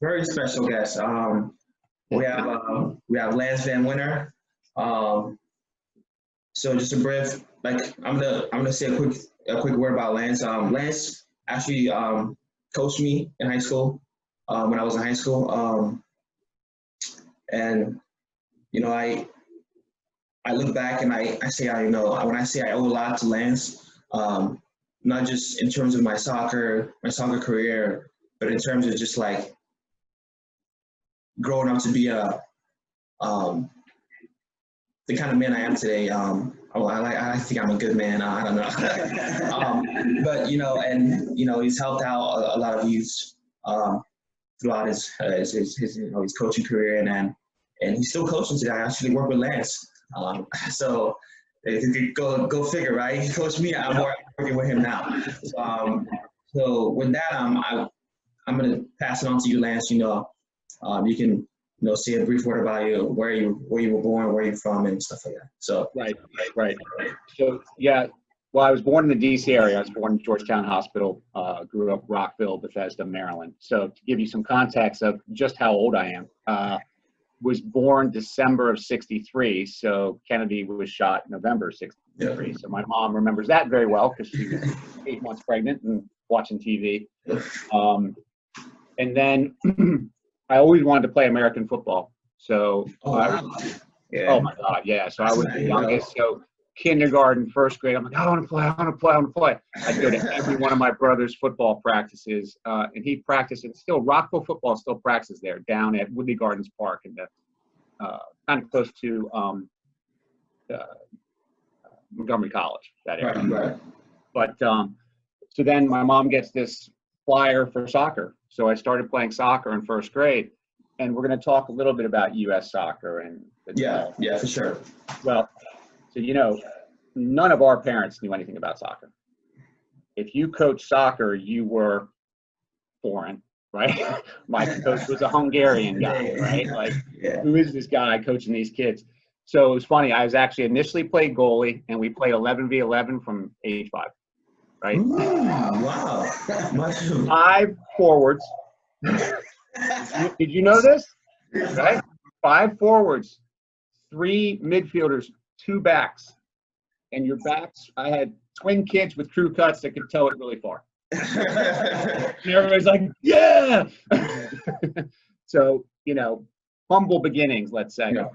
very special guest. We have Lance Van Winter. Um, so just a brief, like I'm gonna say a quick word about Lance. Lance actually coached me in high school when I was in high school, and I look back and I say when I say I owe a lot to Lance, not just in terms of my soccer career, but in terms of just like growing up to be um, the kind of man I am today. I think I'm a good man. I don't know, but he's helped out a lot of youths throughout his coaching career, and he's still coaching today. I actually work with Lance, so go figure, right? He coached me. I'm working with him now. So with that, I'm gonna pass it on to you, Lance. You can say a brief word about you, where you were born, where you're from, and stuff like that. So right. So yeah, well, I was born in the D.C. area. I was born in Georgetown Hospital. Grew up Rockville, Bethesda, Maryland. So to give you some context of just how old I am, was born December of '63. So Kennedy was shot November '63. Yeah. So my mom remembers that very well because she was 8 months pregnant and watching TV. And then I always wanted to play American football. So oh my God, yeah. So I was the youngest. So kindergarten, first grade, I'm like, I want to play. I'd go to every one of my brother's football practices, and he practiced, and still Rockville football still practices there down at Woodley Gardens Park, in the kind of close to Montgomery College, that area. Right. But so then my mom gets this flyer for soccer. So I started playing soccer in first grade, and we're going to talk a little bit about U.S. soccer and yeah, for sure. Well, so none of our parents knew anything about soccer. If you coached soccer, you were foreign, right? My coach was a Hungarian guy, right? Like, who is this guy coaching these kids? So it was funny. I was actually initially played goalie, and we played 11v11 from age 5. Right? Ooh, wow. 5 forwards. Did you know this? Right? 5 forwards, 3 midfielders, 2 backs. And your backs, I had twin kids with crew cuts that could tow it really far. And everybody's like, yeah! So, humble beginnings, let's say. Yeah.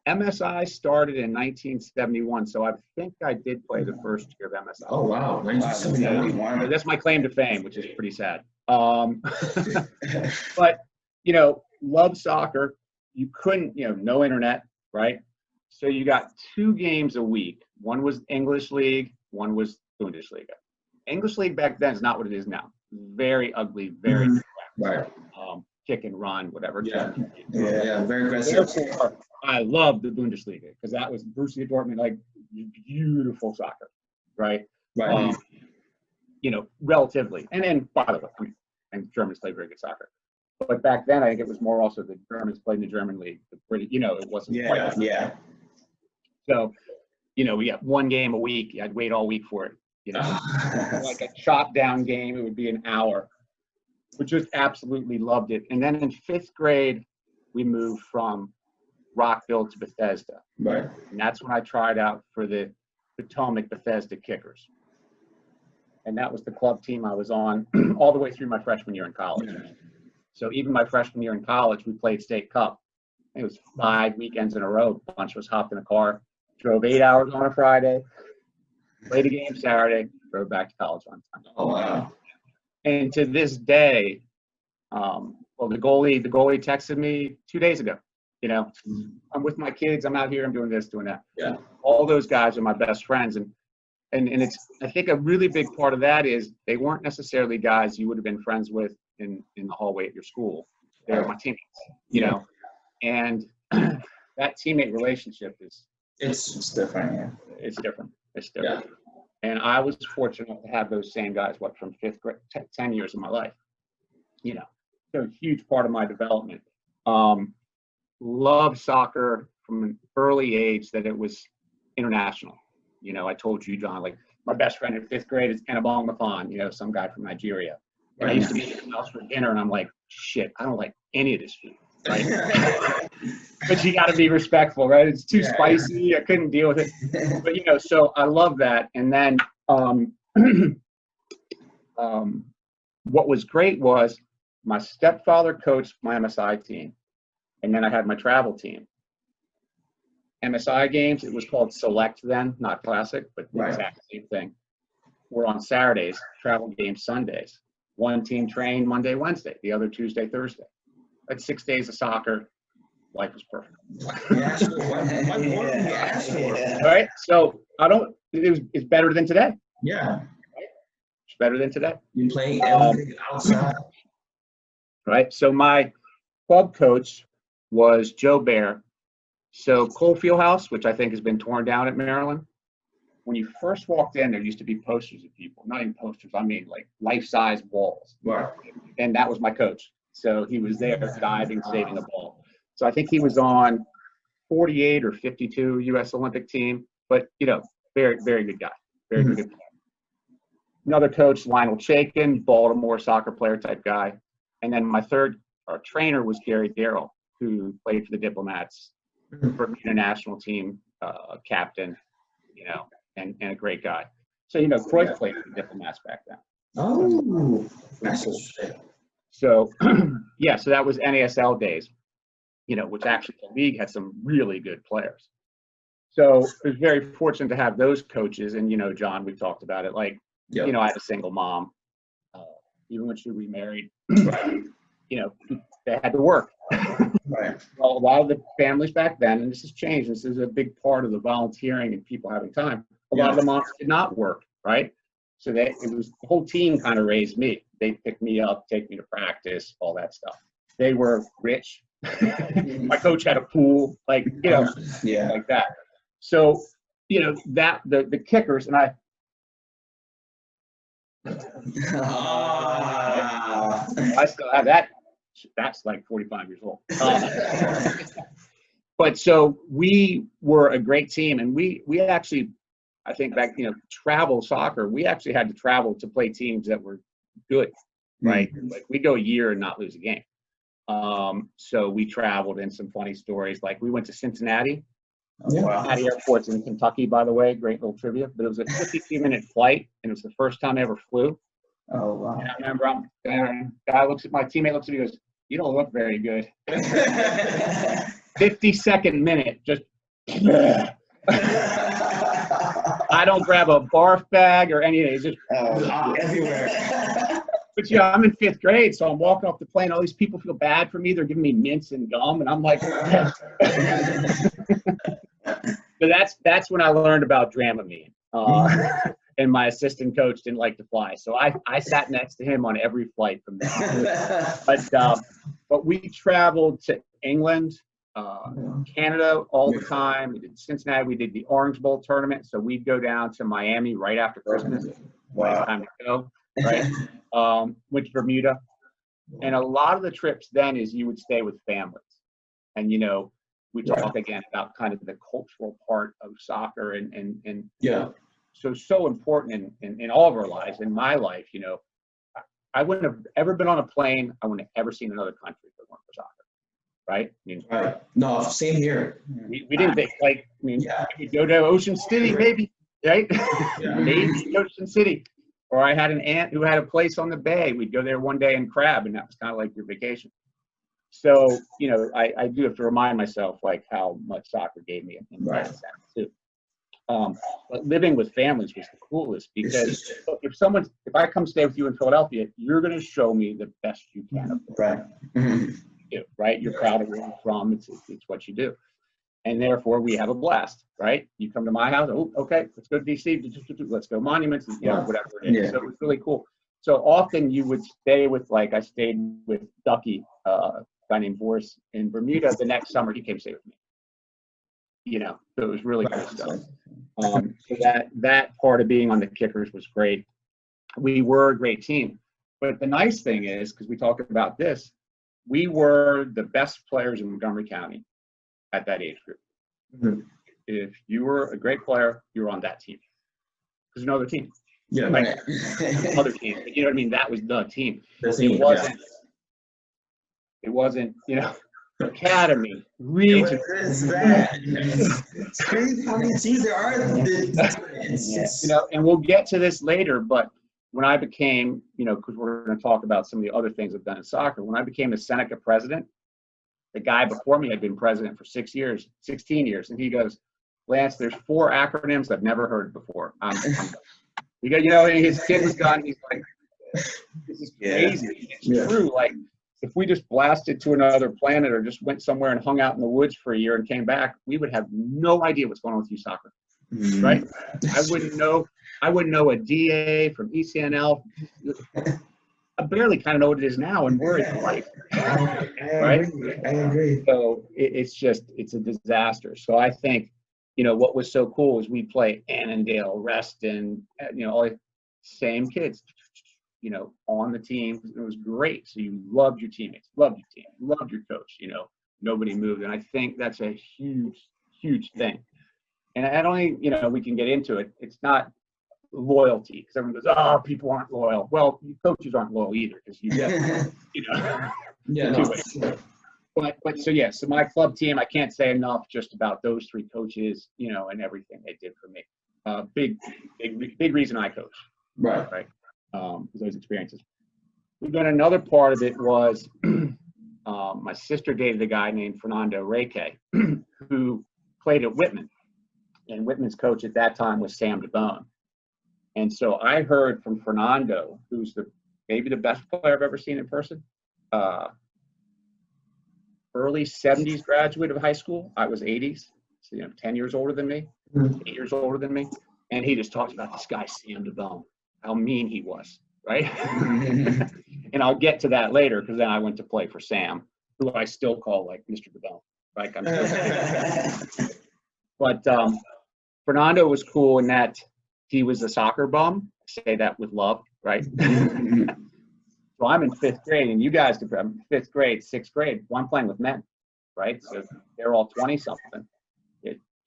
MSI started in 1971, so I think I did play the first year of MSI. Oh, wow. 1971. That's my claim to fame, which is pretty sad. But, love soccer. You couldn't, no internet, right? So you got 2 games a week. One was English League, one was Bundesliga. English League back then is not what it is now. Very ugly, very right. Kick and run, whatever. Yeah, very aggressive. Therefore, I love the Bundesliga because that was Borussia Dortmund, like beautiful soccer, right? Right. Relatively. And then, by the way, and Germans play very good soccer. But back then, I think it was more also the Germans played in the German league. The British, it wasn't quite. Yeah. So, we got 1 game a week. I'd wait all week for it. Like a chop down game, it would be an hour. But just absolutely loved it. And then in 5th grade, we moved from Rockville to Bethesda. Right. And that's when I tried out for the Potomac Bethesda Kickers. And that was the club team I was on all the way through my freshman year in college. So even my freshman year in college, we played state cup. It was 5 weekends in a row. A bunch of us hopped in a car, drove 8 hours on a Friday, played a game Saturday, drove back to college on time. Oh, wow. And to this day, the goalie texted me 2 days ago. I'm with my kids. I'm out here. I'm doing this, doing that. Yeah. All those guys are my best friends, and it's. I think a really big part of that is they weren't necessarily guys you would have been friends with in the hallway at your school. They were my teammates. And that teammate relationship is. It's different. Yeah. It's different. Yeah. And I was fortunate to have those same guys, from 5th grade, 10 years of my life. They're a huge part of my development. Love soccer from an early age that it was international. I told you, John, like my best friend in 5th grade is Kennebong Mafan, some guy from Nigeria. And I used to be at his house for dinner, and I'm like, shit, I don't like any of this food. Right? But you got to be respectful, right? It's too spicy. I couldn't deal with it. But, you know, so I love that. And then what was great was my stepfather coached my MSI team. And then I had my travel team. MSI games, it was called Select then, not Classic, but the exact same thing. We're on Saturdays, travel games Sundays. One team trained Monday, Wednesday, the other Tuesday, Thursday. That's 6 days of soccer. Life was perfect. What more can you ask for? Right? So it's better than today. Yeah. It's better than today. You play everything outside. Right? So my club coach was Joe Bear. So Cole Fieldhouse, which I think has been torn down at Maryland, when you first walked in, there used to be posters of people. Not even posters, I mean like life-size walls. Right. And that was my coach. So he was there diving, saving the ball. So I think he was on 48 or 52 U.S. Olympic team. But, you know, very, very good guy. Very good player. Another coach, Lionel Chaikin, Baltimore soccer player type guy. And then my third trainer was Gary Darrell, who played for the Diplomats, for international team captain, you know, and a great guy. So, you know, Cruyff played for the Diplomats back then. Oh, that's cool. So, yeah, so that was NASL days, you know, which actually the league had some really good players. So I was very fortunate to have those coaches. And, you know, John, we talked about it. Like, you know, I had a single mom. Even when she remarried, you know, they had to work. Right. Well, a lot of the families back then, and this has changed, this is a big part of the volunteering and people having time. A lot of the moms did not work, right? So it was the whole team kind of raised me. They picked me up, take me to practice, all that stuff. They were rich. My coach had a pool, like, you know, like that. So, you know, that the kickers, and I still have that. That's like 45 years old. But so we were a great team, and we actually, I think back, you know, travel soccer, we actually had to travel to play teams that were good, right? Like we go a year and not lose a game. So we traveled, and some funny stories, like we went to Cincinnati. Cincinnati Airport's in Kentucky, by the way, great little trivia, but it was a 52-minute flight, and it was the first time I ever flew. Oh, wow. And I remember guy looks at my teammate, looks at me, goes, "You don't look very good." 52nd minute, just I don't grab a barf bag or anything. It's just everywhere. But yeah, I'm in 5th grade, so I'm walking off the plane. All these people feel bad for me. They're giving me mints and gum, and I'm like, but that's when I learned about Dramamine. And my assistant coach didn't like to fly, so I sat next to him on every flight from there. But we traveled to England, Canada all the time. We did Cincinnati. We did the Orange Bowl tournament, so we'd go down to Miami right after Christmas. Wow. Time to go, right? Went to Bermuda, and a lot of the trips then is you would stay with families, and you know, we talk again about kind of the cultural part of soccer and so important in all of our lives. In my life, you know, I wouldn't have ever been on a plane. I wouldn't have ever seen another country if it weren't for soccer, right? I mean, No, same here. We didn't think, like, I mean, we could go to Ocean City, maybe, right? Maybe Ocean City. Or I had an aunt who had a place on the bay. We'd go there one day and crab, and that was kind of like your vacation. So, you know, I do have to remind myself, like, how much soccer gave me in that sense, too. But living with families was the coolest, because if I come stay with you in Philadelphia, you're going to show me the best you can. Right? You're proud of where you're from. It's what you do. And therefore, we have a blast, right? You come to my house, oh, okay, let's go to DC, let's go monuments, you know, whatever it is. So it was really cool. So often you would stay with, like, I stayed with Ducky, a guy named Boris in Bermuda. The next summer, he came to stay with me. You know, so it was really cool stuff. So that part of being on the kickers was great. We were a great team. But the nice thing is, because we talked about this, we were the best players in Montgomery County at that age group. If you were a great player, you were on that team. Because no other team. Other team. But you know what I mean? That was the team. It wasn't It wasn't, academy, region. It's crazy how many teams there are. And we'll get to this later, but when I became, because we're going to talk about some of the other things I've done in soccer, when I became the Seneca president, the guy before me had been president for 16 years. And he goes, Lance, there's 4 acronyms I've never heard before. I'm and his kid was gone. He's like, this is crazy. It's true. Like, if we just blasted to another planet or just went somewhere and hung out in the woods for a year and came back, we would have no idea what's going on with youth soccer, right? I wouldn't know a DA from ECNL. I barely kind of know what it is now, and we're in life, right? I agree. So it's a disaster. So I think, what was so cool is we play Annandale, Reston, all the same kids, on the team. It was great. So you loved your teammates, loved your team, loved your coach, nobody moved. And I think that's a huge, huge thing. And I don't think, we can get into it. It's not loyalty, because everyone goes, oh, people aren't loyal. Well, coaches aren't loyal either, because so my club team, I can't say enough just about those 3 coaches, and everything they did for me. Big reason I coach. Right. Those experiences. Then another part of it was my sister dated a guy named Fernando Reque, who played at Whitman, and Whitman's coach at that time was Sam DeBone. And so I heard from Fernando, who's maybe the best player I've ever seen in person, early 70s graduate of high school. I was 80s, so 10 years older than me, 8 years older than me. And he just talked about this guy, Sam DeBone, how mean he was, right? And I'll get to that later, because then I went to play for Sam, who I still call like Mr. DeBone, right? But Fernando was cool in that he was a soccer bum. I say that with love, right? So I'm in 5th grade, and you guys, I'm 5th grade, 6th grade. Well, I'm playing with men, right? So they're all 20-something.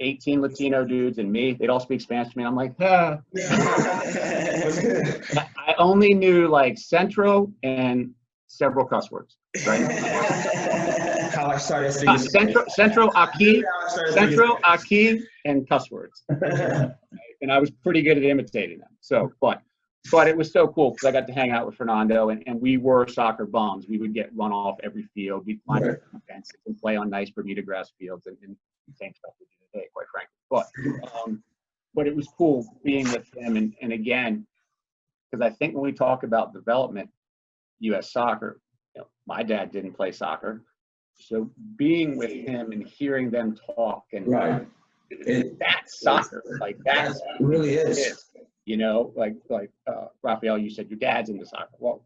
18 Latino dudes and me. They'd all speak Spanish to me. I'm like, I only knew like Centro and several cuss words, right? How I started speaking Centro aquí, and cuss words. And I was pretty good at imitating them. So, but it was so cool, because I got to hang out with Fernando, and we were soccer bums. We would get run off every field. We'd climb fences and play on nice Bermuda grass fields and same stuff we do today, quite frankly. But it was cool being with him. And again, because I think when we talk about development, U.S. soccer, my dad didn't play soccer. So being with him and hearing them talk, and that's soccer. Like that really is. Like Raphael, you said your dad's into soccer. Well,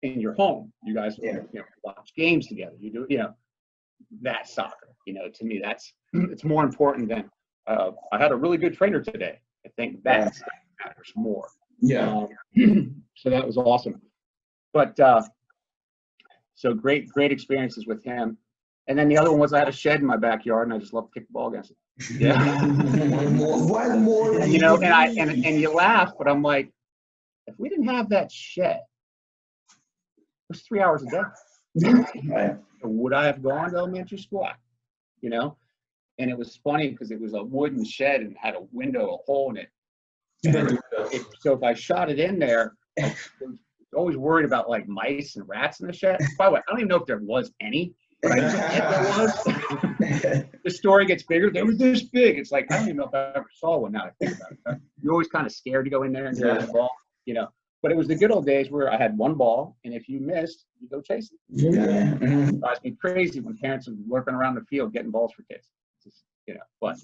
in your home, you guys watch games together. You do, that's soccer. To me, it's more important than I had a really good trainer today. I think that matters more. Yeah. So that was awesome. But so great experiences with him. And then the other one was I had a shed in my backyard, and I just loved to kick the ball against it. Yeah. What more? And, and you laugh, but I'm like, if we didn't have that shed, it was 3 hours a day. Would I have gone to elementary school? And it was funny because it was a wooden shed and had a window, a hole in it. So if I shot it in there, I was always worried about like mice and rats in the shed. By the way, I don't even know if there was any, but I just there was. The story gets bigger. They were this big. It's like, I don't even know if I ever saw one now I think about it. You're always kind of scared to go in there and grab the ball, But it was the good old days where I had one ball, and if you missed, you go chase it. It drives me crazy when parents are lurking around the field getting balls for kids. But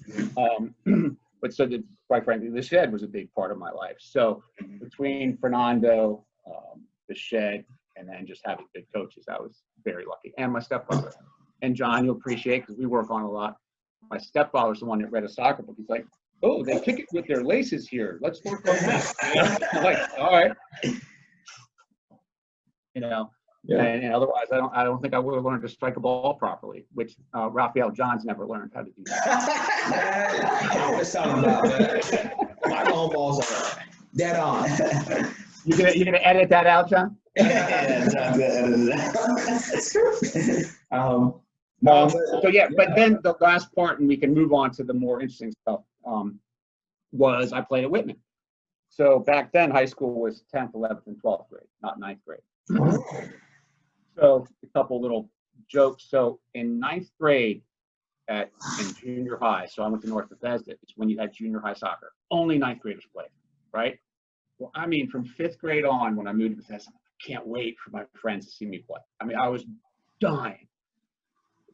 so quite frankly, the shed was a big part of my life. So between Fernando, the shed, and then just having good coaches, I was very lucky. And my stepfather. And John, you'll appreciate, because we work on a lot. My stepfather's the one that read a soccer book. He's like, oh, they kick it with their laces here. Let's work on that. I'm like, all right. And otherwise, I don't think I would have learned to strike a ball properly, which Raphael Johns never learned how to do that. I was talking about that. My long balls are dead on. You gonna edit that out, John? Yeah, John's gonna edit it out. It's true. So yeah, but then the last part, and we can move on to the more interesting stuff, was I played at Whitman. So back then, high school was 10th, 11th, and 12th grade, not 9th grade. So a couple little jokes. So in 9th grade in junior high, so I went to North Bethesda, it's when you had junior high soccer. Only 9th graders played, right? Well, I mean, from 5th grade on, when I moved to Bethesda, I can't wait for my friends to see me play. I mean, I was dying.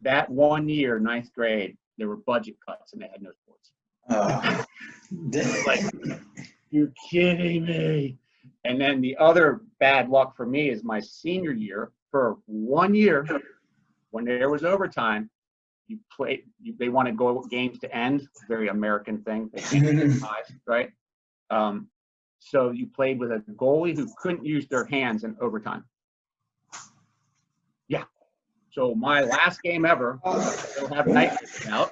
That 1 year, 9th grade, there were budget cuts and they had no sports. Like, you're kidding me. And then the other bad luck for me is my senior year, for 1 year, when there was overtime, they wanted games to end, very American thing, they can't get ties, right? So you played with a goalie who couldn't use their hands in overtime. Yeah. So my last game ever, we'll have night out.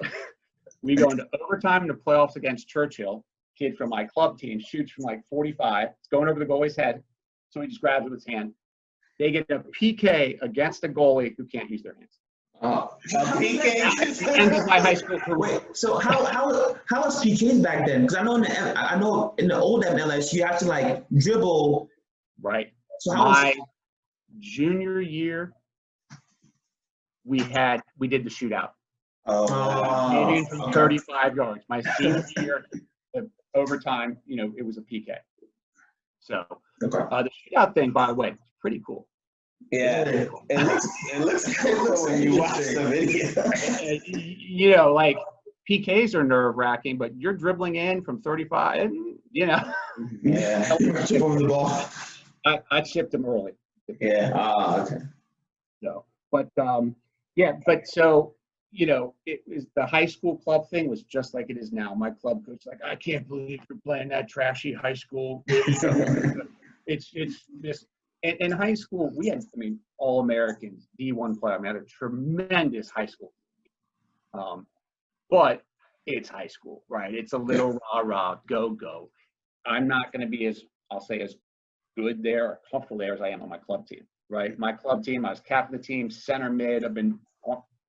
We go into overtime in the playoffs against Churchill. Kid from my club team shoots from like 45. It's going over the goalie's head. So he just grabs it with his hand. They get a PK against a goalie who can't use their hands. A PK? End of my high school career. Wait, so how was PKs back then? Because I know in the old MLS you have to like dribble. Right. So my junior year, we did the shootout. Maybe from 35 yards. My senior year, overtime, it was a PK. So the shootout thing, by the way, is pretty cool. Yeah, it looks cool when you watch the video. Like PKs are nerve wracking, but you're dribbling in from 35, Yeah. Chip over the ball. I chipped him early. Yeah. Okay. So, but so it was the high school club thing was just like it is now. My club coach like, I can't believe you're playing that trashy high school. It's this. In high school, we had, all Americans, D1 player. I had a tremendous high school. But it's high school, right? It's a little rah-rah, go. I'm not going to be as good there or comfortable there as I am on my club team, right? My club team, I was captain of the team, center mid. I've been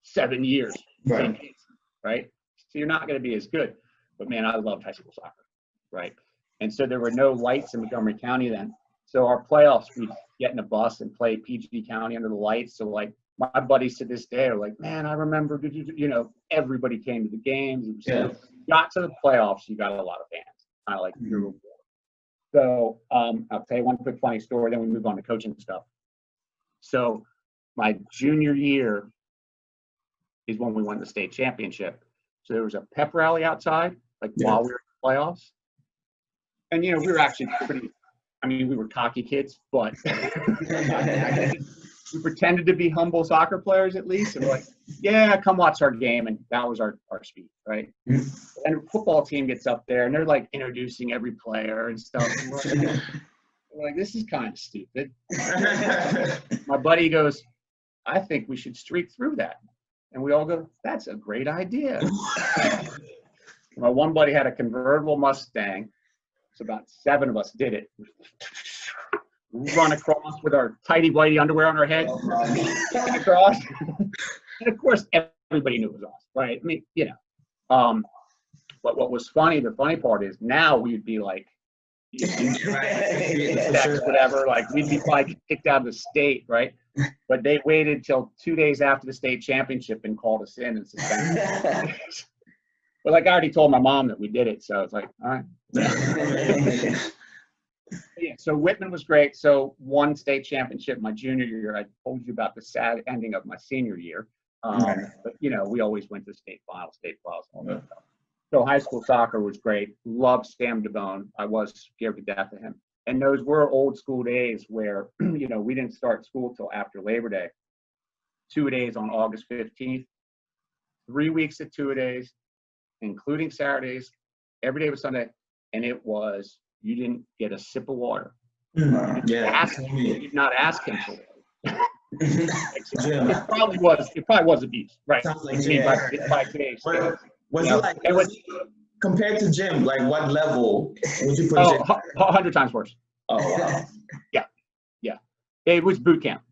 7 years, right? So you're not going to be as good. But, man, I loved high school soccer, right? And so there were no lights in Montgomery County then. So our playoffs, we'd get in a bus and play PG County under the lights. So, like, my buddies to this day are like, man, I remember, everybody came to the games. Got to the playoffs, you got a lot of fans, kind of like your reward. So I'll tell you one quick funny story, then we move on to coaching stuff. So my junior year is when we won the state championship. So there was a pep rally outside, while we were in the playoffs. And, we were actually we were cocky kids, but we pretended to be humble soccer players at least. And we're like, yeah, come watch our game. And that was our speech, right? And the football team gets up there and they're like introducing every player and stuff. And we're like, this is kind of stupid. My buddy goes, I think we should streak through that. And we all go, that's a great idea. My one buddy had a convertible Mustang. So about 7 of us did it. Run across with our tighty-whitey underwear on our head. Across. And of course, everybody knew it was us, right? But what was funny, the funny part is now we'd be like, whatever, like we'd be probably kicked out of the state, right? But they waited till 2 days after the state championship and called us in and suspended us. But I already told my mom that we did it, so it's like, all right. Yeah, so Whitman was great. So won state championship my junior year. I told you about the sad ending of my senior year. But, we always went to state finals, all that stuff. So high school soccer was great. Loved Sam DeBone. I was scared to death of him. And those were old school days where, we didn't start school till after Labor Day. 2 days on August 15th, 3 weeks of 2 days, including Saturdays. Every day was Sunday. And it was, you didn't get a sip of water. You did not ask him for it. It probably was abuse, right? By today's standards. Was it compared to Jim, like what level would you put Jim? 100 times worse. Oh, wow. Yeah. It was boot camp.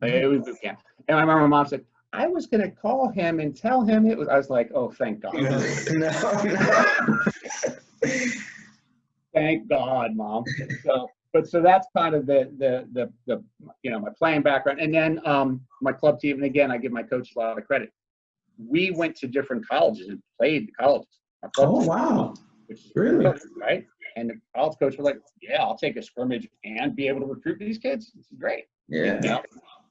It was boot camp. And I remember my mom said, I was going to call him and tell him it was. I was like, oh, thank God. No. Thank God, Mom. So that's kind of the my playing background. And then my club team, and again, I give my coach a lot of credit. We went to different colleges and played the colleges. Oh, wow. Which is Really? right? And the college coach was like, yeah, I'll take a scrimmage and be able to recruit these kids. This is great. Yeah. You know?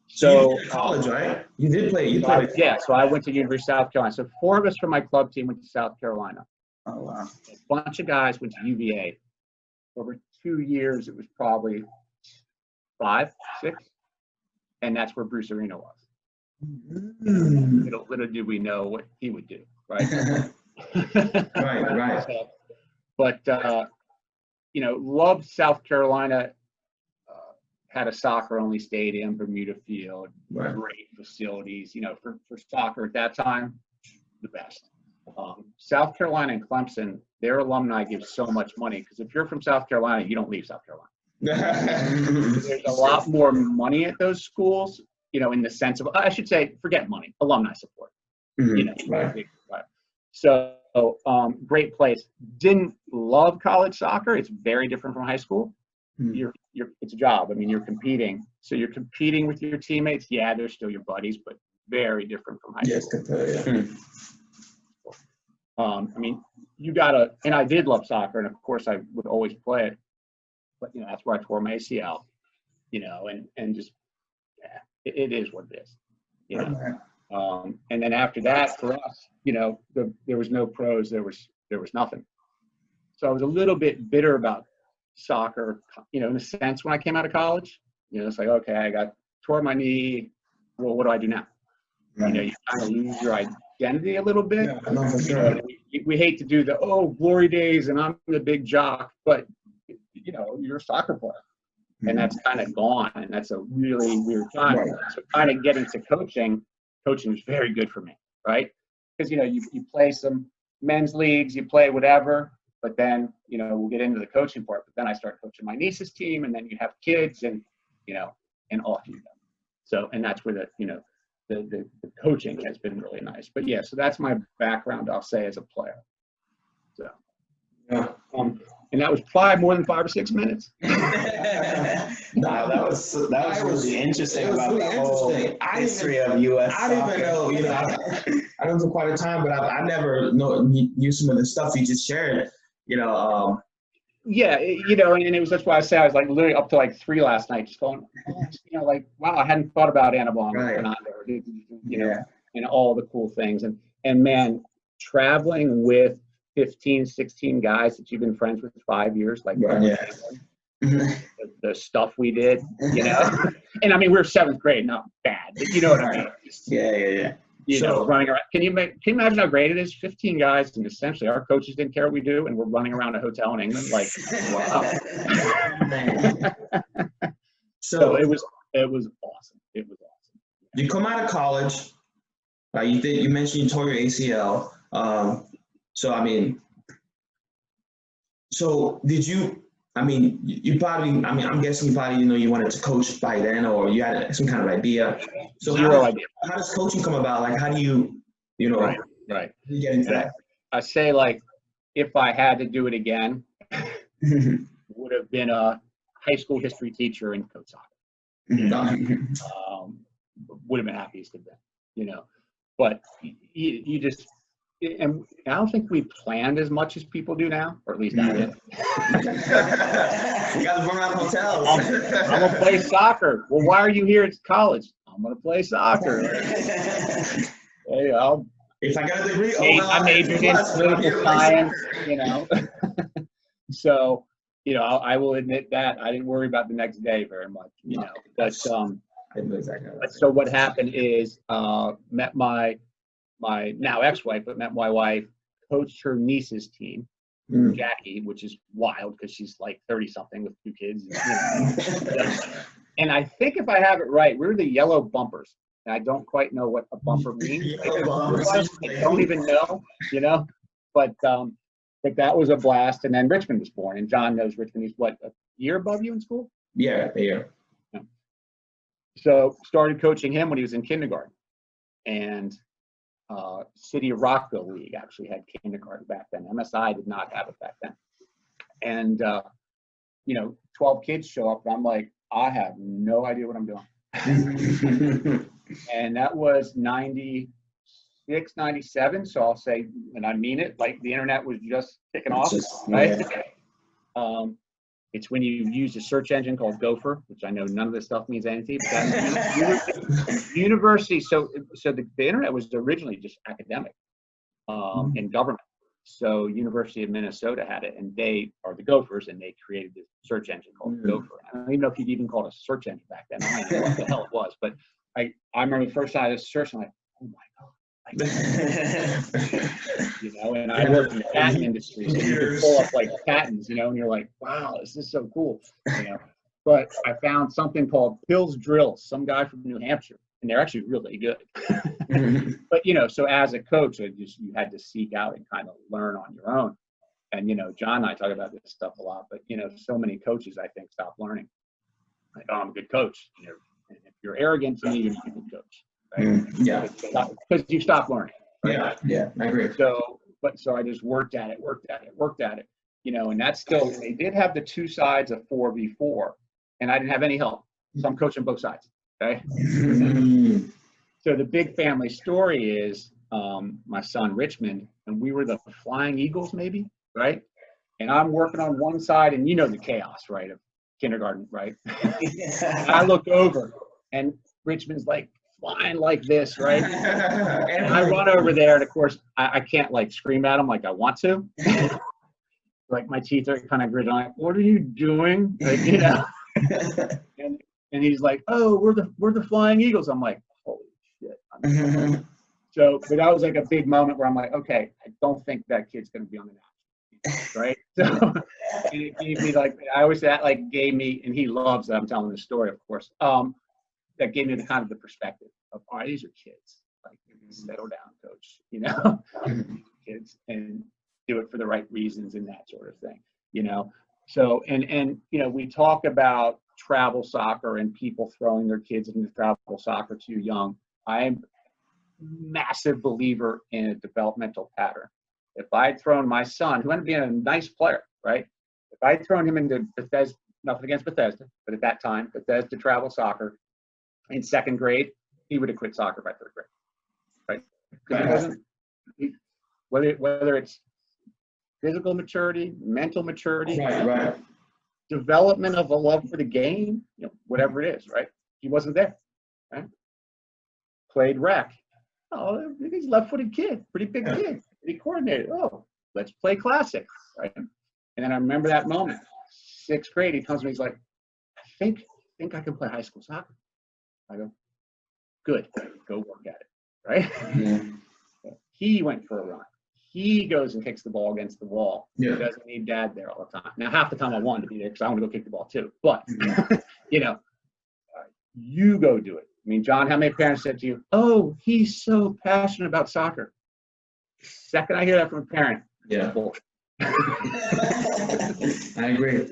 So you did college, right? You did play. You played. So I went to University of South Carolina. So 4 of us from my club team went to South Carolina. Oh, wow. A bunch of guys went to UVA. Over 2 years, it was probably 5, 6. And that's where Bruce Arena was. Little did we know what he would do, right? Right. But, loved South Carolina. Had a soccer-only stadium, Bermuda Field, Right. Great facilities. For soccer at that time, the best. South Carolina and Clemson, their alumni give so much money because if you're from South Carolina, you don't leave South Carolina. There's a lot more money at those schools, in the sense of, I should say, forget money, alumni support. Right. So, great place. Didn't love college soccer. It's very different from high school. It's a job. I mean, you're competing. So you're competing with your teammates. Yeah, they're still your buddies, but very different from high school. Yes, I mean, you gotta, and I did love soccer, and of course I would always play it, but that's where I tore my ACL, and just, it is what it is, and then after that, for us, there was no pros, there was nothing. So I was a little bit bitter about soccer, in a sense when I came out of college. It's like, okay, I tore my knee. Well, what do I do now? You kind of lose your identity a little bit. Yeah, no, for sure. We hate to do the glory days and I'm the big jock, but you're a soccer player, and that's kind of gone, and that's a really weird time. Right. So kind of getting to coaching is very good for me, right? Because you play some men's leagues, you play whatever. But then, we'll get into the coaching part. But then I start coaching my niece's team, and then you have kids, and and off you go. So, and that's where the coaching has been really nice. But yeah, so that's my background, I'll say, as a player. So, Yeah. And that was probably more than 5 or 6 minutes. No, that was really interesting about the whole history of U.S. I didn't even know, I know for quite a time, but I never knew some of the stuff you just shared. Yeah, and it was, that's why I say I was like literally up to like 3 last night, just going, like, wow, I hadn't thought about Annabelle, Right. And all the cool things, and man, traveling with 15, 16 guys that you've been friends with for 5 years, like the stuff we did, and I mean, we were 7th grade, not bad, but you know what I mean? Yeah. Running around. Can you imagine how great it is? 15 guys, and essentially our coaches didn't care what we do, and we're running around a hotel in England, like, wow. So it was awesome. It was awesome. You come out of college, you mentioned you tore your ACL. So did you? You probably. I'm guessing you probably you wanted to coach by then, or you had some kind of idea. So Zero idea. How does coaching come about? Like, how do you, Right. how do you get into that? I say, like, if I had to do it again, would have been a high school history teacher and coach soccer. Would have been happiest to be, But you just. And I don't think we planned as much as people do now, or at least I did. You got to run around hotels. I'm going to play soccer. Well, why are you here at college? I'm going to play soccer. Hey, if I got a degree, I majored in political science, So, I will admit that I didn't worry about the next day very much, But I know exactly. so what happened is met my now ex-wife, but met my wife, coached her niece's team, Jackie, which is wild because she's like 30-something with 2 kids. And I think if I have it right, we're the yellow bumpers. And I don't quite know what a bumper means. I don't even know, But that was a blast. And then Richmond was born, and John knows Richmond. He's what, a year above you in school? Yeah. So started coaching him when he was in kindergarten, and City of Rockville League actually had kindergarten back then. MSI did not have it back then. And, 12 kids show up, and I'm like, I have no idea what I'm doing. And that was 96, 97. So I'll say, and I mean it, like the internet was just kicking off, right? Yeah. It's when you use a search engine called Gopher, which I know none of this stuff means anything, but that's university. So the internet was originally just academic and government. So University of Minnesota had it, and they are the Gophers, and they created this search engine called Gopher. I don't even know if you'd even call it a search engine back then. I don't know what the hell it was, but I remember the first time I was searching, like, oh my God. And I worked in the patent industry, so you could pull up like patents, and you're like, wow, this is so cool. But I found something called Pills Drills, some guy from New Hampshire, and they're actually really good. But so as a coach, you had to seek out and kind of learn on your own. And John and I talk about this stuff a lot, but so many coaches I think stop learning. Like, oh, I'm a good coach. And if you're arrogant to me, you're not a good coach. Right? Yeah. Because you stop learning. Right? Yeah, I agree. So I just worked at it, and that's still, they did have the two sides of 4v4, and I didn't have any help. So I'm coaching both sides. Okay. So the big family story is my son Richmond, and we were the Flying Eagles, maybe, right? And I'm working on one side, and the chaos, right, of kindergarten, right? And I look over, and Richmond's like flying like this, right? And I run over there, and of course I can't like scream at him like I want to. Like my teeth are kind of gritted on. Like, what are you doing? Like, and he's like, oh, we're the Flying Eagles. I'm like, holy shit. So, but that was like a big moment where I'm like, okay, I don't think that kid's going to be on the national team, right? So it gave me like, I always that like gave me, and he loves that I'm telling the story, of course. That gave me the kind of the perspective of, all right, these are kids. Like, settle down, coach. Kids, and do it for the right reasons and that sort of thing. So and we talk about travel soccer and people throwing their kids into travel soccer too young. I'm massive believer in a developmental pattern. If I'd thrown my son, who ended up being a nice player, right? If I'd thrown him into Bethesda, nothing against Bethesda, but at that time, Bethesda travel soccer in second grade, he would have quit soccer by third grade, right? Because whether it's physical maturity, mental maturity, right. Development of a love for the game, whatever it is, right? He wasn't there, right? Played rec. Oh, he's a left-footed kid, pretty big kid, pretty coordinated. Oh, let's play classic, right? And then I remember that moment, sixth grade, he comes to me, he's like, I think I can play high school soccer. I go, good, go work at it, right? Yeah. He went for a run. He goes and kicks the ball against the wall. Yeah. He doesn't need dad there all the time. Now, half the time I wanted to be there because I want to go kick the ball too. But, you go do it. I mean, John, how many parents said to you, oh, he's so passionate about soccer? Second I hear that from a parent, Yeah. I agree.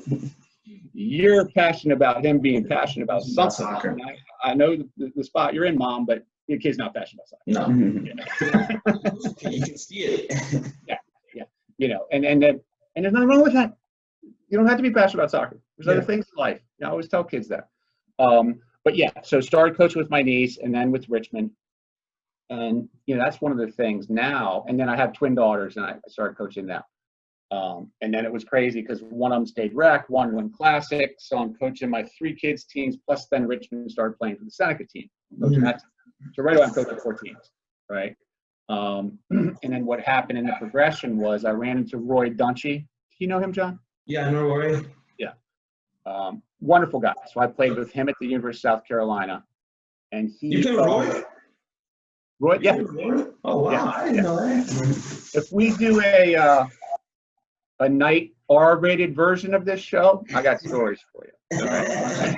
You're passionate about him being passionate about something. Soccer. I know the spot you're in, Mom, but your kid's not passionate about soccer. No. You can see it. Yeah. And there's nothing wrong with that. You don't have to be passionate about soccer. There's other things in life. I always tell kids that. But yeah, so started coaching with my niece and then with Richmond. And, that's one of the things now. And then I have twin daughters, and I started coaching them. And then it was crazy because one of them stayed rec, one went classic. So I'm coaching my 3 kids' teams, plus then Richmond started playing for the Seneca team. Coaching that team. So right away I'm coaching 4 teams, right? And then what happened in the progression was I ran into Roy Dunchey. Do you know him, John? Yeah, I know Roy. Yeah. Wonderful guy. So I played with him at the University of South Carolina. And he You played with Roy? Roy, yeah. Oh wow, Yeah. I didn't know that. If we do a night R-rated version of this show, I got stories for you. All right?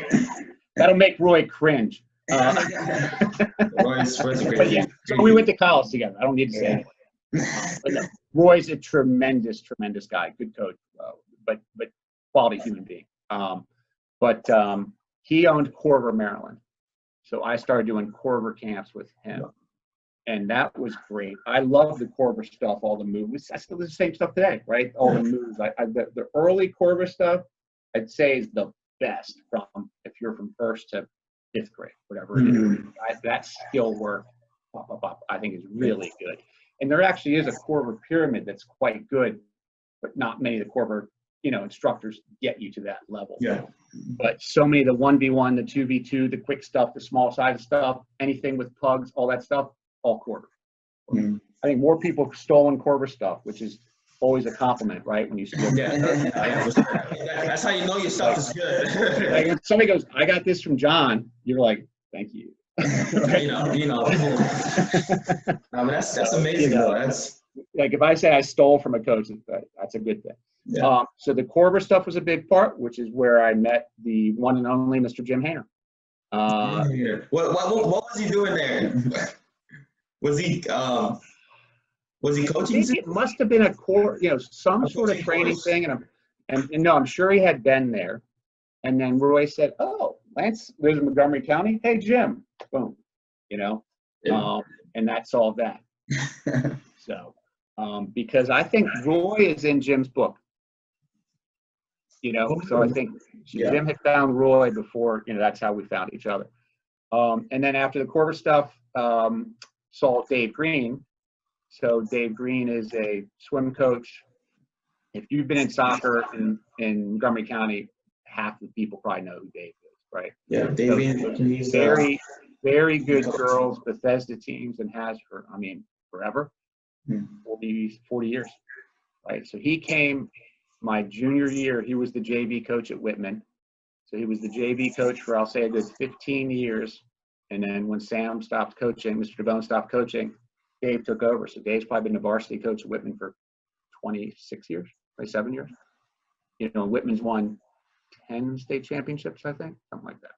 That'll make Roy cringe. Roy's But yeah, so we went to college together. I don't need to say anything. But no, Roy's a tremendous guy, good coach, but quality human being. But he owned Corver, Maryland. So I started doing Corver camps with him. And that was great. I love the Corver stuff, all the moves. I still do the same stuff today, right? All the moves. The early Corver stuff, I'd say is the best from if you're from 1st to 5th grade, whatever it is. That skill work, I think is really good. And there actually is a Corver pyramid that's quite good, but not many of the Corver, instructors get you to that level. Yeah. But so many of the 1v1, the 2v2, the quick stuff, the small size stuff, anything with pugs, all that stuff, all Corver. I think more people have stolen Corver stuff, which is always a compliment, right? When you steal. That's how you know your stuff is good. Like if somebody goes, I got this from John, you're like, thank you. No, but that's amazing though. That's like if I say I stole from a coach, that's a good thing. Yeah. So the Corver stuff was a big part, which is where I met the one and only Mr. Jim Hayner. What was he doing there? Was he coaching? It must have been some sort of training thing, and no, I'm sure he had been there. And then Roy said, "Oh, Lance lives in Montgomery County. Hey, Jim." Boom. And that's all that. So, because I think Roy is in Jim's book. So I think Jim had found Roy before. That's how we found each other. And then after the Corver stuff, saw Dave Green. So Dave Green is a swim coach. If you've been in soccer in Montgomery County, half the people probably know who Dave is, right? Yeah, Dave Green. Very, very good girls Bethesda teams and has for, forever, 40 years, right? So he came my junior year. He was the JV coach at Whitman. So he was the JV coach for, I'll say, a good 15 years. And then when Sam stopped coaching, Mr. DeBone stopped coaching, Dave took over. So Dave's probably been the varsity coach at Whitman for 26 years, 27 years. Whitman's won 10 state championships, I think, something like that.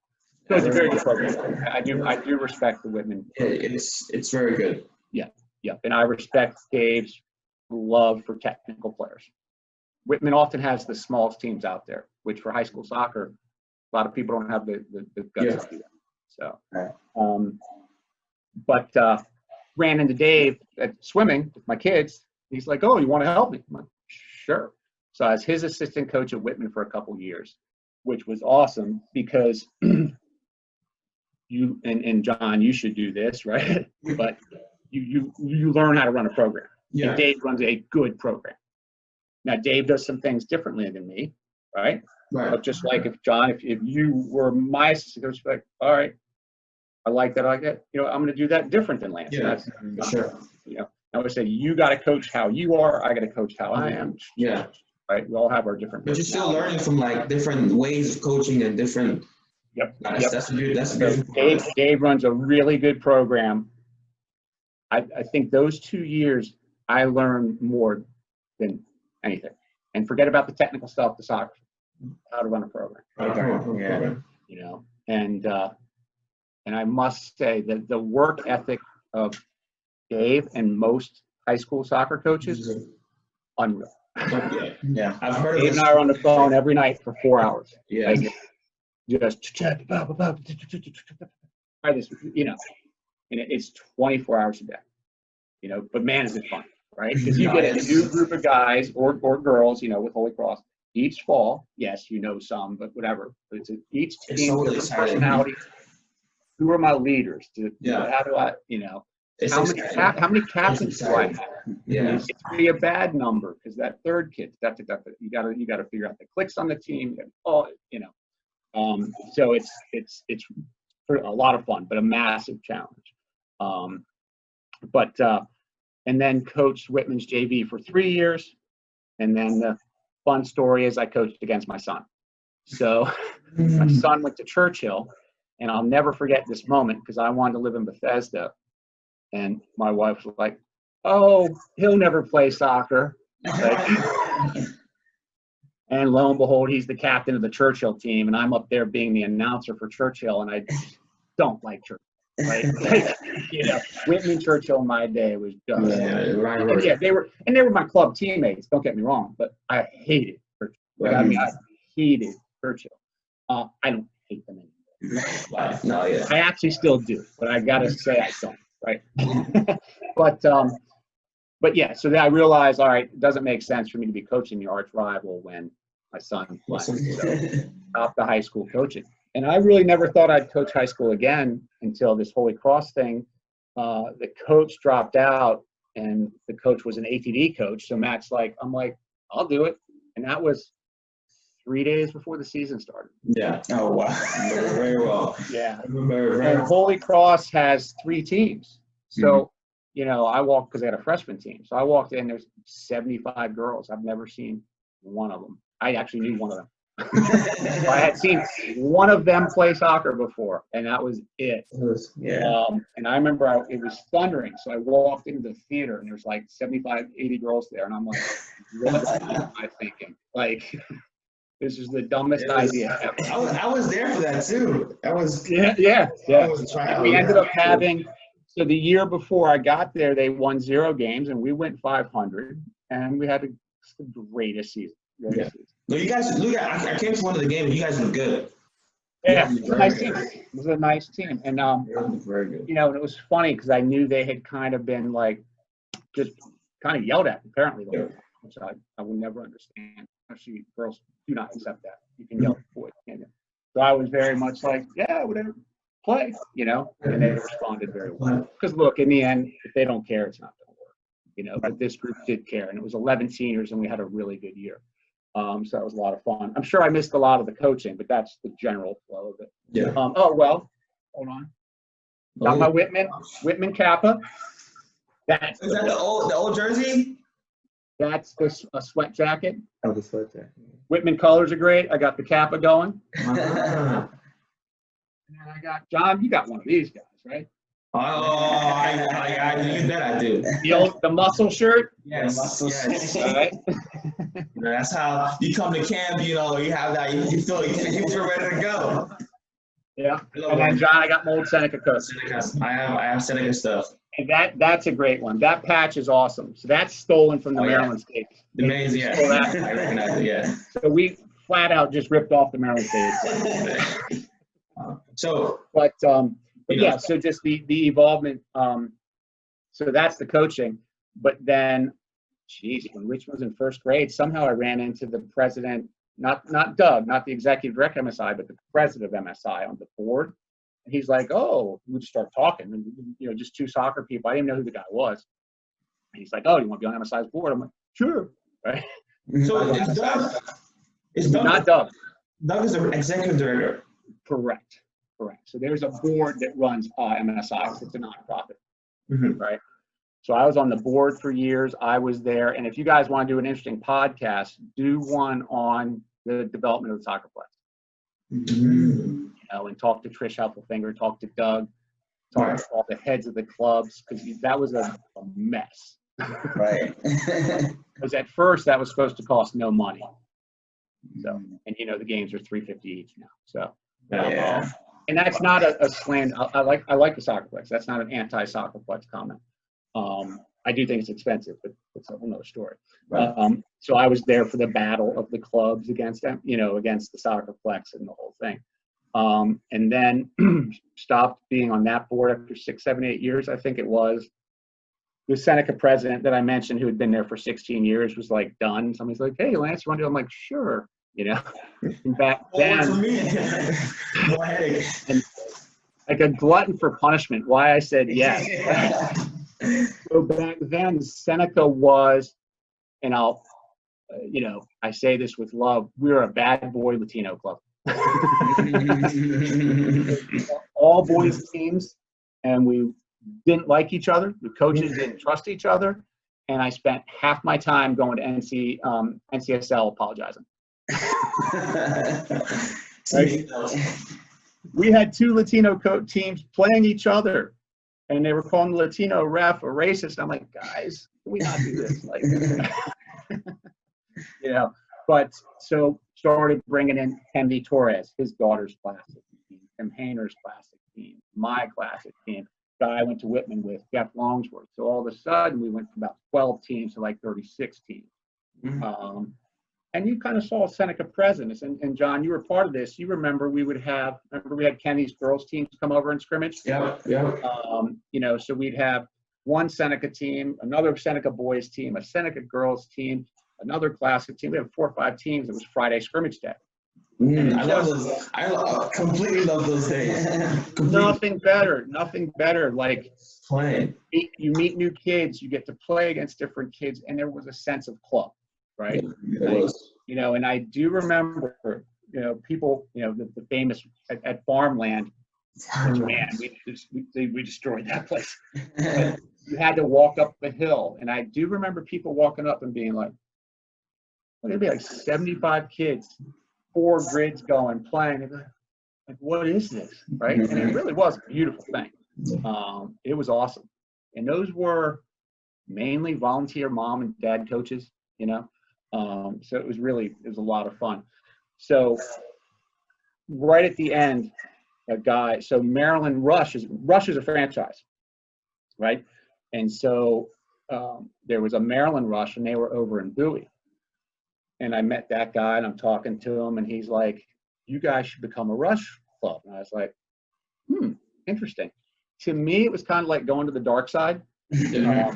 So it's a very good program. I do respect the Whitman. It's very good. Yeah. And I respect Dave's love for technical players. Whitman often has the smallest teams out there, which for high school soccer, a lot of people don't have the guts to do that. So, but ran into Dave at swimming with my kids. He's like, "Oh, you want to help me?" I'm like, "Sure." So I was his assistant coach at Whitman for a couple of years, which was awesome because you and John, you should do this, right? But you learn how to run a program. Yeah. And Dave runs a good program. Now Dave does some things differently than me, right? Right. But just like if you were my assistant coach, like, all right, I like that. I'm going to do that different than Lance. Yeah, sure. I would say you got to coach how you are. I got to coach how I am. Yeah. Right. We all have our different. But you're still learning from different ways of coaching and different. Yep. That's a good. Dave runs a really good program. I think those 2 years I learned more than anything. And forget about the technical stuff, the soccer, how to run a program. And I must say that the work ethic of Dave and most high school soccer coaches, unreal. Yeah, I've heard of Dave and I are on the phone every night for 4 hours. Yeah. Just and it's 24 hours a day, but man, is it fun, right? Because you get a new group of guys or girls, with Holy Cross each fall. Yes, some, but whatever. But it's each team, so different personality. Who are my leaders? How do I, how many captains do I have? Yeah. It's going to be a bad number because that third kid, you got to figure out the clicks on the team. So it's a lot of fun, but a massive challenge. And then coached Whitman's JV for 3 years. And then the fun story is I coached against my son. So my son went to Churchill, and I'll never forget this moment because I wanted to live in Bethesda. And my wife was like, "Oh, he'll never play soccer." And lo and behold, he's the captain of the Churchill team, and I'm up there being the announcer for Churchill, and I don't like Churchill. Right? Whitman Churchill in my day was just they were my club teammates. Don't get me wrong, but I hated Churchill. I hated Churchill. I don't hate them anymore. Life. No, yeah. I actually still do, but I gotta say I don't, right? But yeah, so then I realized, all right, it doesn't make sense for me to be coaching the arch rival when my son plays. So stop the high school coaching. And I really never thought I'd coach high school again until this Holy Cross thing. The coach dropped out, and the coach was an ATD coach. So Matt's like, I'm like, I'll do it. And that was 3 days before the season started. Yeah. Oh, wow. I remember very well. Yeah. I remember very And well. Holy Cross has 3 teams. So, you know, I walked because they had a freshman team. So I walked in, there's 75 girls. I've never seen one of them. I actually knew one of them. I had seen one of them play soccer before, and that was it. Yeah. And I remember it was thundering. So I walked into the theater, and there's like 75, 80 girls there. And I'm like, what am I thinking? Like, this is the dumbest idea ever. I was there for that too. That was Yeah. And We ended up having, so the year before I got there, they won 0 games, and we went 500, and we had the greatest season. No, you guys. Look, I came to one of the games. You guys were good. Yeah, it was a nice team. It was a nice team, and Very good. you know, and it was funny because I knew they had kind of been like just kind of yelled at apparently, the whole time, which I would never understand. Actually, girls do not accept that. You can yell at boys, can't you? So I was very much like, yeah, whatever, play, you know, and they responded very well. Because look, in the end, if they don't care, it's not going to work, you know. But this group did care, and it was 11 seniors, and we had a really good year. So that was a lot of fun. I'm sure I missed a lot of the coaching, but that's the general flow of it. Yeah. Oh, well, hold on. Got my Whitman Kappa. Is that the old jersey? That's a sweat jacket. Oh, the sweat jacket. Whitman colors are great. I got the Kappa going. Uh-huh. And then I got, John, you got one of these guys, right? Oh, you bet I do. The muscle shirt? Yes. Yes. All right. That's how you come to camp, you know, you have that, you feel ready to go. Yeah. And then, John, I got my old Seneca coat. I have Seneca stuff. And that's a great one. That patch is awesome. So that's stolen from the Maryland States. The mains, yeah. I recognize it, yeah. So we flat out just ripped off the Maryland States. But yeah, so just the evolvement. So that's the coaching. But then, geez, when Rich was in first grade, somehow I ran into the president, not Doug, not the executive director of MSI, but the president of MSI on the board. And he's like, oh, we just start talking. And, you know, just 2 soccer people. I didn't know who the guy was. And he's like, oh, you want to be on MSI's board? I'm like, sure. Right? So it's Doug. It's Doug. Not Doug. Doug is the executive director. Correct. So there's a board that runs MSI. It's a nonprofit, right? So I was on the board for years. I was there. And if you guys want to do an interesting podcast, do one on the development of the soccerplex. You know, and talk to Trish Heffelfinger, talk to Doug, talk to all the heads of the clubs, because that was a mess. Right. Because at first that was supposed to cost no money. So, and you know, the games are $350 each now. So, Yeah. And that's not a slam. I like the soccerplex. That's not an anti-soccerplex comment. I do think it's expensive, but it's a whole nother story. Right. So I was there for the battle of the clubs against them, you know, against the soccerplex and the whole thing. And then stopped being on that board after 6, 7, 8 years, I think it was. The Seneca president that I mentioned, who had been there for 16 years, was like done. Somebody's like, hey, Lance, you want to do it? I'm like, sure. You know, and back then, and like a glutton for punishment, why I said yes. So back then, Seneca was, and I'll, you know, I say this with love, we were a bad boy Latino club. All boys teams, and we didn't like each other. The coaches didn't trust each other, and I spent half my time going to NCSL apologizing. Right? We had 2 Latino teams playing each other, and they were calling the Latino ref a racist. I'm like, guys, can we not do this? Like, you know. But so started bringing in Henry Torres, his daughter's classic team, Tim Hayner's classic team, my classic team. Guy I went to Whitman with, Jeff Longsworth. So all of a sudden, we went from about 12 teams to like 36 teams. And you kind of saw Seneca presence. And John, you were part of this. You remember we had Kenny's girls teams come over and scrimmage. Yeah. So we'd have one Seneca team, another Seneca boys team, a Seneca girls team, another classic team. We had 4 or 5 teams. It was Friday scrimmage day. I love those. I completely love those days. Nothing better. Like Playing. you meet new kids, you get to play against different kids, and there was a sense of club, right? Yeah, it was. And I do remember, people, the famous at Farmland. Man, we destroyed that place. But you had to walk up the hill, and I do remember people walking up and being like, there'd be like 75 kids, 4 grids going, playing. They'd be like, what is this, right? And it really was a beautiful thing. It was awesome, and those were mainly volunteer mom and dad coaches, so it was a lot of fun. So right at the end, so Maryland Rush is a franchise, right? And so there was a Maryland Rush, and they were over in Bowie. And I met that guy, and I'm talking to him, and he's like, you guys should become a Rush club. And I was like, interesting. To me, it was kind of like going to the dark side. I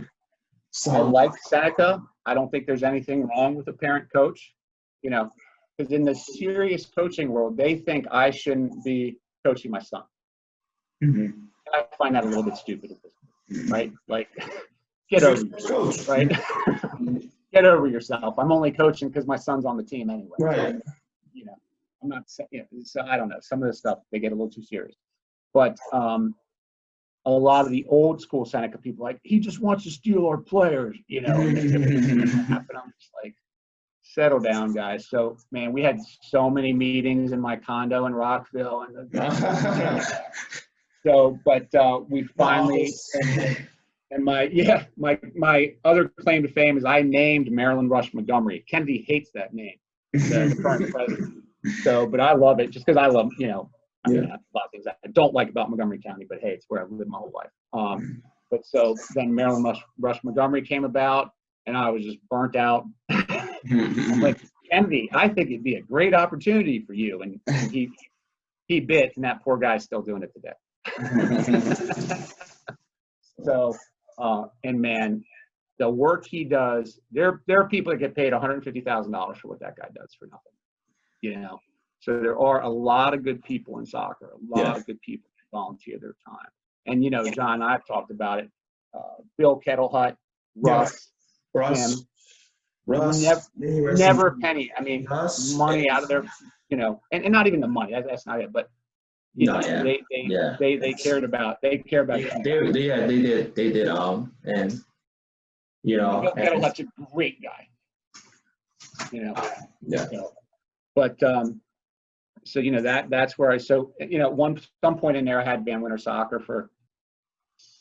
like Seneca. I don't think there's anything wrong with a parent coach, because in the serious coaching world, they think I shouldn't be coaching my son. And I find that a little bit stupid, right? Like, get over yourself, right? Get over yourself. I'm only coaching because my son's on the team anyway. Right. I'm not saying, so I don't know. Some of the stuff, they get a little too serious. But a lot of the old school Seneca people, like, he just wants to steal our players, And I'm just like, settle down, guys. So, man, we had so many meetings in my condo in Rockville. We finally, and my other claim to fame is I named Maryland Rush Montgomery. Kennedy hates that name, the current president. So, but I love it just because I love, I mean, a lot of things I don't like about Montgomery County, but hey, it's where I've lived my whole life. But so then Maryland Rush Montgomery came about, and I was just burnt out. I'm like, Kennedy, I think it'd be a great opportunity for you. And he bit, and that poor guy's still doing it today. So, and man, the work he does, there are people that get paid $150,000 for what that guy does for nothing, So there are a lot of good people in soccer, a lot of good people who volunteer their time. And, John and I have talked about it. Bill Kettlehut, Russ, Tim, never a penny. I mean, money out of their, and not even the money. That's not it. But they cared about. They care about. They did. And Bill Kettlehut's a great guy. But so that's where some point in there I had Van Winter Soccer for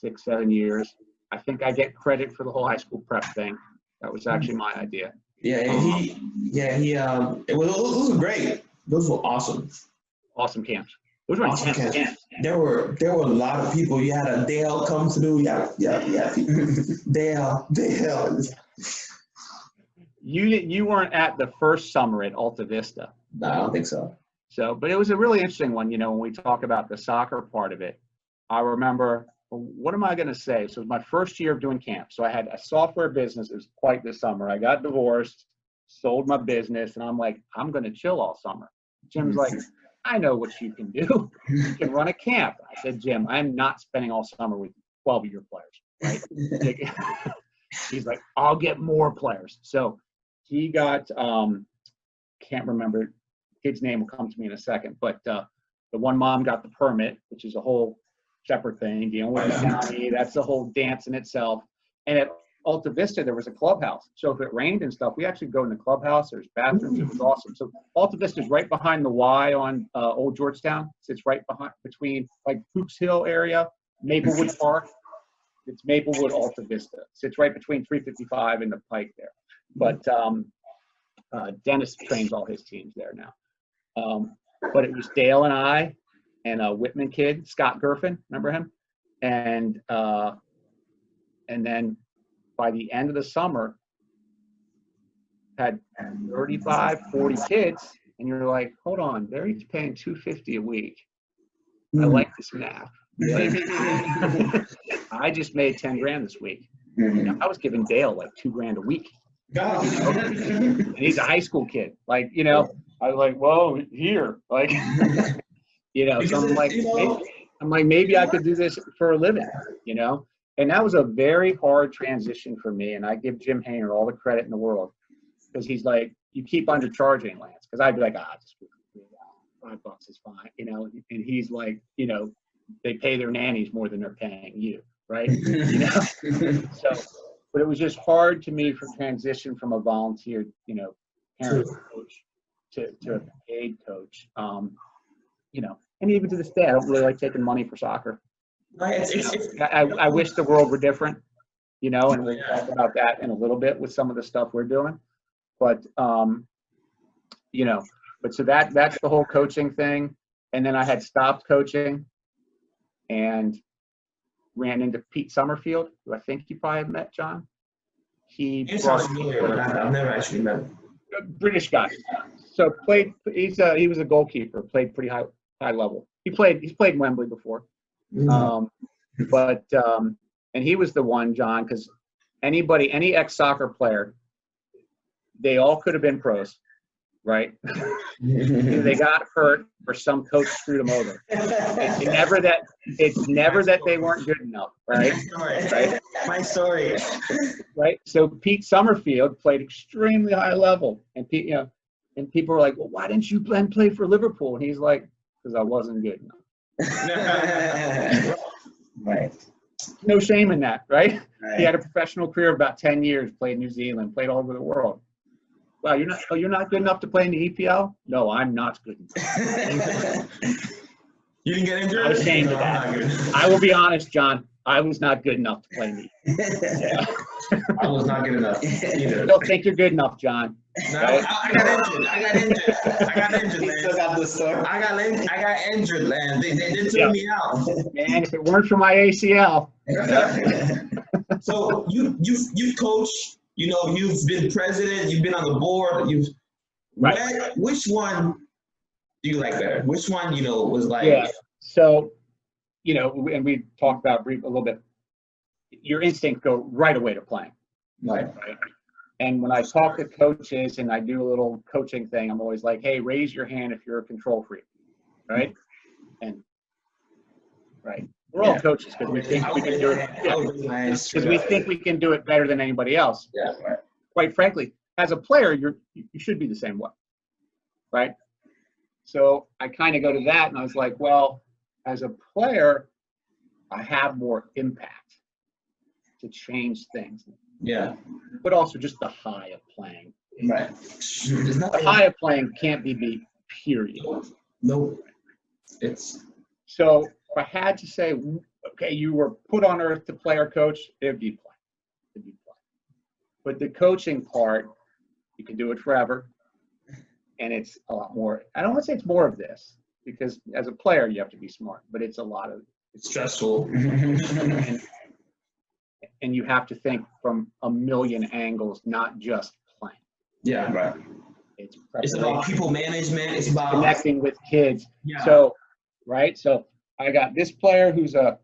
6-7 years. I think I get credit for the whole high school prep thing. That was actually my idea. It was great. Those were awesome. Awesome camps. Those were awesome intense camps. There were a lot of people. You had a Dale come through. Yeah. Dale. You weren't at the first summer at Alta Vista. No, I don't think so. So, but it was a really interesting one. When we talk about the soccer part of it, I remember, what am I going to say? So it was my first year of doing camp. So I had a software business. It was quite the summer. I got divorced, sold my business, and I'm like, I'm going to chill all summer. Jim's like, I know what you can do. You can run a camp. I said, Jim, I'm not spending all summer with 12-year players, right? He's like, I'll get more players. So he got, can't remember, kid's name will come to me in a second, but the one mom got the permit, which is a whole separate thing, dealing with the county. That's the whole dance in itself. And at Alta Vista, there was a clubhouse. So if it rained and stuff, we actually go in the clubhouse. There's bathrooms. It was awesome. So Alta Vista is right behind the Y on Old Georgetown. Sits right between like Hoops Hill area, Maplewood Park. It's Maplewood, Alta Vista. Sits right between 355 and the Pike there. But Dennis trains all his teams there now. But it was Dale and I and a Whitman kid, Scott Gerfin, remember him? And then by the end of the summer, had 35, 40 kids, and you're like, hold on, they're each paying $250 a week. I like this math. Like, I just made 10 grand this week. You know, I was giving Dale like $2 grand a week. And he's a high school kid. Like, you know, I was like, well, here, like, you know, so I'm like, maybe I could do this for a living, you know? And that was a very hard transition for me. And I give Jim Hayner all the credit in the world, because he's like, you keep undercharging, Lance. Because I'd be like, just $5 is fine, you know? And he's like, you know, they pay their nannies more than they're paying you, right? You know? So, but it was just hard to me for transition from a volunteer, you know, parent coach to a paid coach. You know, and even to this day, I don't really like taking money for soccer. I wish the world were different, you know, and we'll talk about that in a little bit with some of the stuff we're doing. But, you know, but so that's the whole coaching thing. And then I had stopped coaching and ran into Pete Summerfield, who I think you probably have met, John. He sounds familiar, but I've never actually met him. British guy. So he was a goalkeeper, played pretty high level. He's played Wembley before. And he was the one, John, because any ex-soccer player, they all could have been pros, right? They got hurt or some coach screwed them over. It's never that they weren't good enough, right? My story. Right. So Pete Summerfield played extremely high level, and and people were like, "Well, why didn't you play for Liverpool?" And he's like, "Because I wasn't good enough." Right. No shame in that, right? He had a professional career of about 10 years, played New Zealand, played all over the world. Wow, you're not good enough to play in the EPL? No, I'm not good enough. You didn't get injured? I'm ashamed of that. I will be honest, John. I was not good enough to play in the EPL. I was not good enough either. I don't think you're good enough, John. No, right? I got injured, He man. still got the story. I got injured, man. They took me out. Man, if it weren't for my ACL. So you've coached, you know, you've been president, you've been on the board, which one do you like better? Which one, you know, was like? Yeah. So, you know, and we talked about a little bit. Your instincts go right away to playing. Right. And when I talk to coaches and I do a little coaching thing, I'm always like, hey, raise your hand if you're a control freak, right? And we're all coaches because we think we can do it. Because we think we can do it better than anybody else. Yeah. Quite frankly, as a player, you should be the same way, right? So I kind of go to that, and I was like, well, as a player, I have more impact to change things. Yeah. But also just the high of playing. Right. The high of playing can't be beat, period. Nope. So if I had to say, okay, you were put on earth to play or coach, it'd be play. But the coaching part, you can do it forever. And it's a lot more, I don't want to say it's more of this, because as a player, you have to be smart, but it's it's stressful. And you have to think from a million angles, not just playing. Yeah, right. It's about people management. It's about connecting with kids. Yeah. So I got this player who's a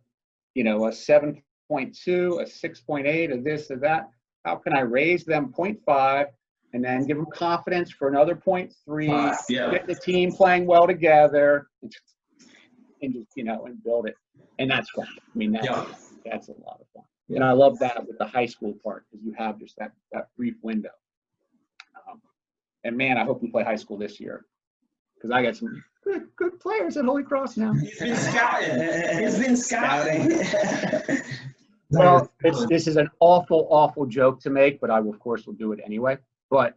7.2, a 6.8, a this, or that. How can I raise them 0.5 and then give them confidence for another 0.3? Get the team playing well together, and just and build it. And that's fun. I mean, that's a lot of fun. Yeah. And I love that with the high school part, because you have just that brief window. And man, I hope we play high school this year, because I got some good players at Holy Cross now. He's been scouting. Well, this is an awful joke to make, but I will, of course, will do it anyway. But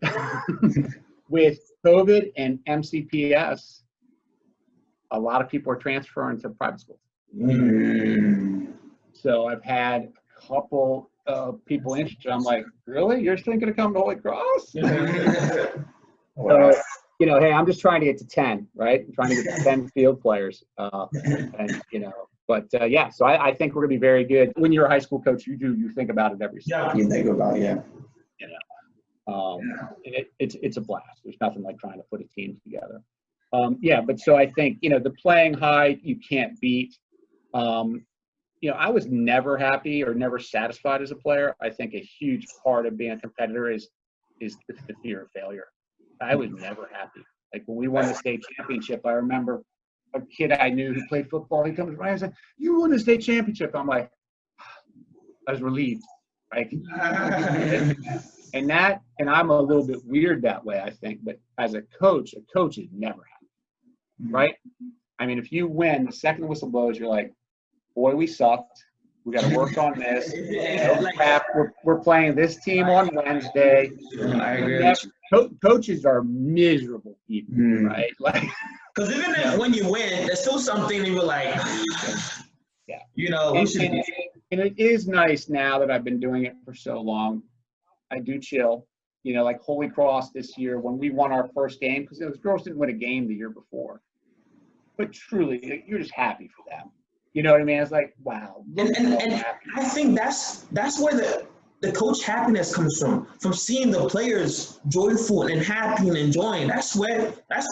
with COVID and MCPS, a lot of people are transferring to private schools. So I've had a couple of people interested. I'm like, really? You're thinking of coming to Holy Cross? So, hey, I'm just trying to get to 10, right? I'm trying to get to 10 field players. So I think we're going to be very good. When you're a high school coach, you think about it every season. You think about it, yeah. And it's a blast. There's nothing like trying to put a team together. But so I think, the playing high, you can't beat. I was never happy or never satisfied as a player. I think a huge part of being a competitor is the fear of failure. I was never happy. Like when we won the state championship, I remember a kid I knew who played football. He comes right and said, "You won the state championship." I'm like, I was relieved. Like, and I'm a little bit weird that way, I think. But as a coach is never happy, right? I mean, if you win, the second the whistle blows, you're like, boy, we sucked. We got to work on this. Crap, we're playing this team on Wednesday. I agree. Coaches are miserable people, right? Like, because even when you win, there's still something that you're like, and it is nice now that I've been doing it for so long. I do chill. Like Holy Cross this year when we won our first game, because those girls didn't win a game the year before. But truly, you're just happy for them. You know what I mean? It's like, wow. And I think that's where the coach happiness comes from seeing the players joyful and happy and enjoying. That's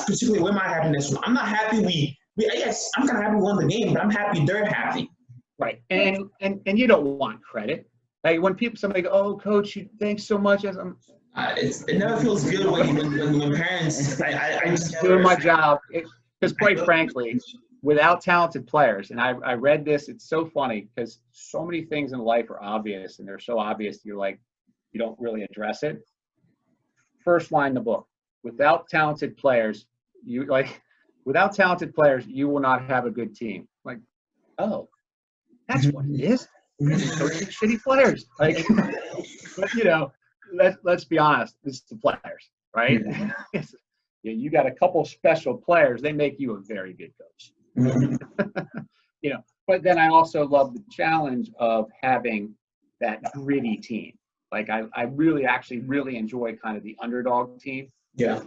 particularly where my happiness from. I'm not happy yes, I'm kind of happy we won the game, but I'm happy they're happy. Right. And you don't want credit. Like when somebody go, "Oh, coach, thanks so much." It never feels good when parents. I just doing my job. Because quite frankly, without talented players, and I read this, it's so funny because so many things in life are obvious, and they're so obvious you're like, you don't really address it. First line in the book: without talented players, you will not have a good team. Like, oh, that's what it is. Coaching shitty players. Like, but let's be honest, it's the players, right? You got a couple special players, they make you a very good coach. But then I also love the challenge of having that gritty team. Like I really enjoy kind of the underdog team. Yeah.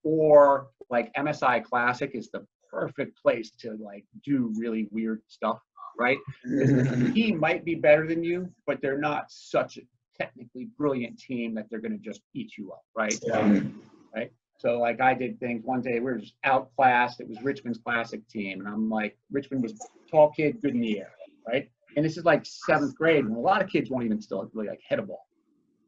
Or like MSI Classic is the perfect place to like do really weird stuff, right? The team might be better than you, but they're not such a technically brilliant team that they're going to just eat you up, right? Right. So like I did things one day, we were just outclassed. It was Richmond's Classic team. And I'm like, Richmond was tall kid, good in the air, right? And this is like 7th grade. And a lot of kids won't even still really like hit a ball.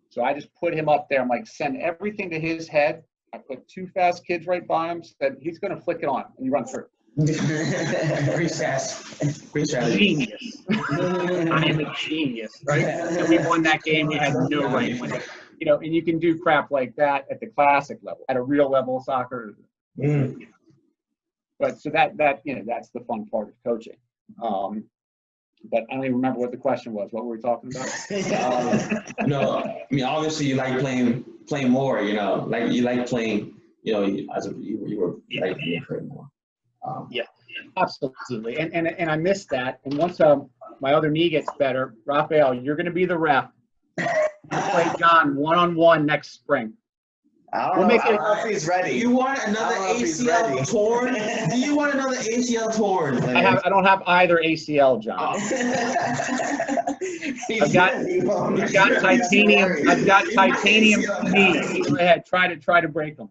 So I just put him up there. I'm like, send everything to his head. I put 2 fast kids right by him. Said he's going to flick it on. And you run through. Great genius. I am a genius, right? And we won that game. We had no right to win it. And you can do crap like that at the classic level, at a real level of soccer. But so that's the fun part of coaching. But I don't even remember what the question was. What were we talking about? No, I mean obviously you like playing more. Like you like playing. As you were like playing more. Yeah, absolutely. And I missed that. And once my other knee gets better, Raphael, you're going to be the ref. Play John one-on-one next spring. I don't know if he's ready. You want another ACL torn? Do you want another ACL torn? I don't have either ACL, John. I've got titanium. I've got titanium knees. Go ahead, try to break them.